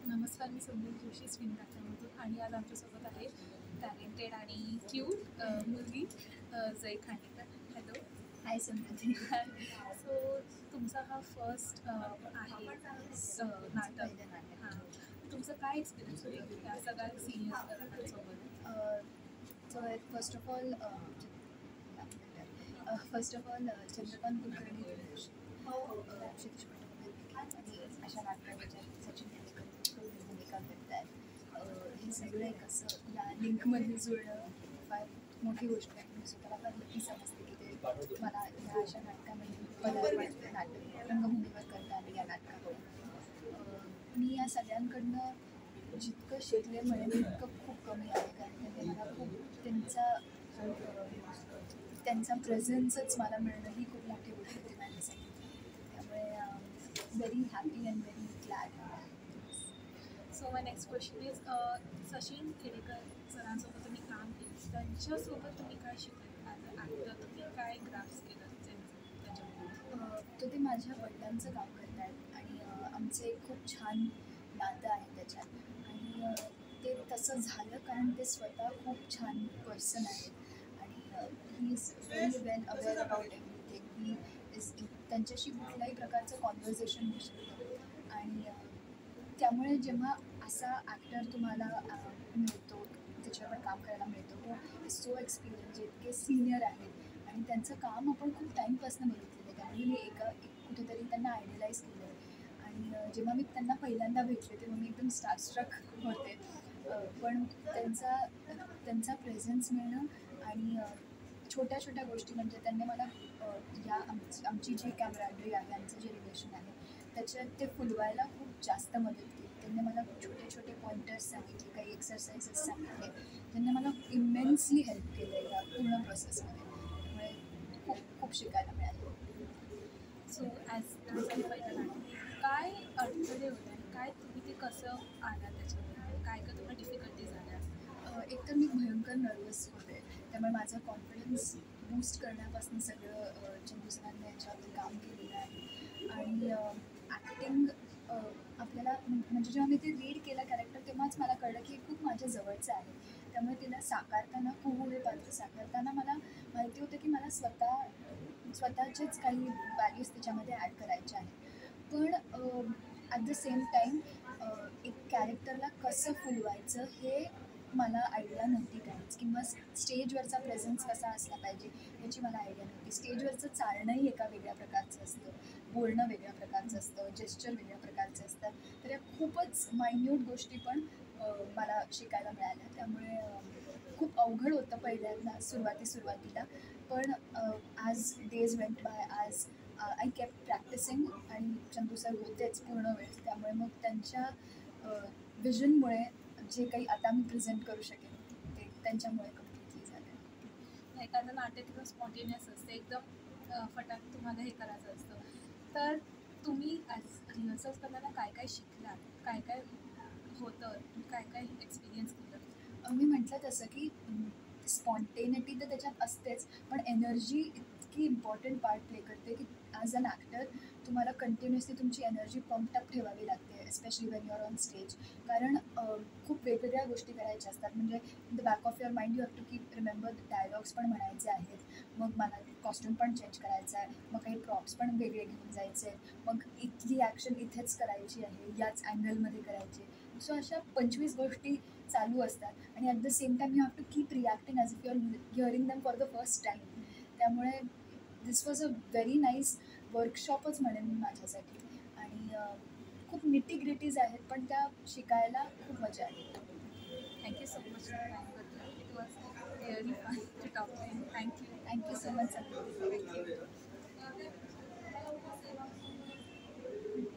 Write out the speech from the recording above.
नमस्कार, मी संदीप जोशी स्विन काठामधून आणि आज आमच्यासोबत आहे टॅलेंटेड आणि क्यूट मुलगी जय खांडेकर. हॅलो. हाय समृद्धी. सो तुमचा हा फर्स्ट आहे नाटक. हां, तुमचं काय एक्सपिरियन्स होतं या सगळ्या सिनियर्ससोबत? First of all Chandrakant Kulkarni, Kshitij Patwardhan आणि अशा नाटकाच्या सचिन तेंडुलकर भूमिका करत आहेत. हे सगळं एक असं या लिंकमध्ये जुळणं फार मोठी गोष्ट आहे. मी स्वतःला फार नक्की समजते की ते मला या अशा नाटकामध्ये पदार्पण नाटक रंगभूमीवर करता आलं या नाटकामुळे. मी या सगळ्यांकडनं जितकं शिकले म्हणेन तितकं खूप कमी आहे, कारण त्यांनी मला खूप त्यांचा प्रेझेन्सच मला मिळणं ही खूप मोठी गोष्ट होती माझ्यासाठी. त्यामुळे very happy and very glad. So my next question is Sachin Khedekar सरांसोबत तुम्ही काम केलं, त्यांच्यासोबत तुम्ही काय शिकले ॲज अ ॲक्टर? तुम्ही काय ग्राफ्स केलं त्याच्यामध्ये? तो ते माझ्या वडिलांचं काम करत आहेत आणि आमचं एक खूप छान नातं आहे त्याच्यात. आणि ते तसं झालं कारण ते स्वतः खूप छान पर्सन आहेत आणि he is very well aware about everything. He is त्यांच्याशी कुठल्याही प्रकारचं कॉन्व्हर्सेशन होऊ शकतं आणि त्यामुळे जेव्हा असा ॲक्टर तुम्हाला मिळतो, त्याच्यावर काम करायला मिळतो, तो सो एक्सपिरियन्स, जे इतके सिनियर आहेत आणि त्यांचं काम आपण खूप टाईमपासून बघितलेलं आहे. त्यामुळे मी कुठेतरी त्यांना आयडियलाईज केलं आहे आणि जेव्हा मी त्यांना पहिल्यांदा भेटले तेव्हा मी एकदम स्टारस्ट्रक होते. पण त्यांचा प्रेझेन्स मिळणं आणि छोट्या छोट्या गोष्टी म्हणजे त्यांनी मला या आमची जी कॅमेराडरी आहे, आमचं जे रिलेशन आहे त्याच्यात ते फुलवायला खूप जास्त मदत केली. त्यांनी मला छोटे छोटे पॉइंटर्स सांगितले, काही एक्सरसाइजेस सांगितले, त्यांनी मला इमेन्सली हेल्प केलं या पूर्ण प्रोसेसमध्ये. त्यामुळे खूप खूप शिकायला मिळालं. सो ॲज पहिलं नाटक काय अडथळे होते आणि काय तुम्ही ते कसं आला त्याच्यामध्ये? काय काय तुम्हाला डिफिकल्टी झाल्या? एकतर मी भयंकर नर्वस होते, त्यामुळे माझा कॉन्फिडन्स बूस्ट करण्यापासून सगळं चंदू सरांनी याच्यावरती काम केलेलं आहे. आणि ॲक्टिंग आपल्याला म्हणजे जेव्हा मी ते रीड केलं कॅरेक्टर तेव्हाच मला कळलं की खूप माझ्या जवळचं आहे. त्यामुळे तिला साकारताना कुहू हे पात्र साकारताना मला माहिती होतं की मला स्वतःचेच काही व्हॅल्यूज त्याच्यामध्ये ॲड करायचे आहेत. पण ॲट द सेम टाईम एक कॅरेक्टरला कसं फुलवायचं हे मला आयडिया नव्हती काहीच, किंवा स्टेजवरचा प्रेझेन्स कसा असला पाहिजे याची मला आयडिया नव्हती. स्टेजवरचं चालणंही एका वेगळ्या प्रकारचं असतं, बोलणं वेगळ्या प्रकारचं असतं, जेस्चर वेगळ्या प्रकारचं असतं. तर या खूपच मायन्यूट गोष्टी पण मला शिकायला मिळाल्या. त्यामुळे खूप अवघड होतं पहिल्यांदा सुरुवातीला. पण as days went by, as I kept practising आणि चंदू सर होतेच पूर्ण वेळ. त्यामुळे मग त्यांच्या विजनमुळे जे काही आता मी प्रेझेंट करू शकेन ते त्यांच्यामुळे कम्प्लिटली झालं. एखादं नाटक एकदम स्पॉन्टेनियस असते, एकदम फटाक तुम्हाला हे करायचं असतं, तर तुम्ही ॲज रिहर्सल्स करताना काय काय शिकलात? काय काय होतं? काय काय एक्सपिरियन्स केलं? मी म्हटलं तसं की स्पॉन्टेनिटी तर त्याच्यात असतेच, पण एनर्जी इतकी इम्पॉर्टंट पार्ट प्ले करते की ॲज अन ॲक्टर तुम्हाला कंटिन्युअसली तुमची एनर्जी पंप्ड अप ठेवावी लागते, especially when you're on stage. कारण खूप वेगवेगळ्या गोष्टी करायच्या असतात. म्हणजे in the back of your mind you have to keep remember dialogues पण म्हणायचे आहेत, मग मला कॉस्ट्यूम पण चेंज करायचा आहे, मग काही प्रॉप्स पण वेगळे घेऊन जायचे आहेत, मग इथली ॲक्शन इथेच करायची आहे, याच अँगलमध्ये करायची. सो अशा 25 गोष्टी चालू असतात आणि at the same time you have to keep reacting as if you are hearing them for the first time. त्यामुळे this was a very nice वर्कशॉपच म्हणेन मी माझ्यासाठी. आणि खूप निटीग्रिटीज आहेत, पण त्या शिकायला खूप मजा आली. थँक्यू सो मच फॉर टाईमबद्दल. It was really fun to talk to you. Thank you so much. Thank you.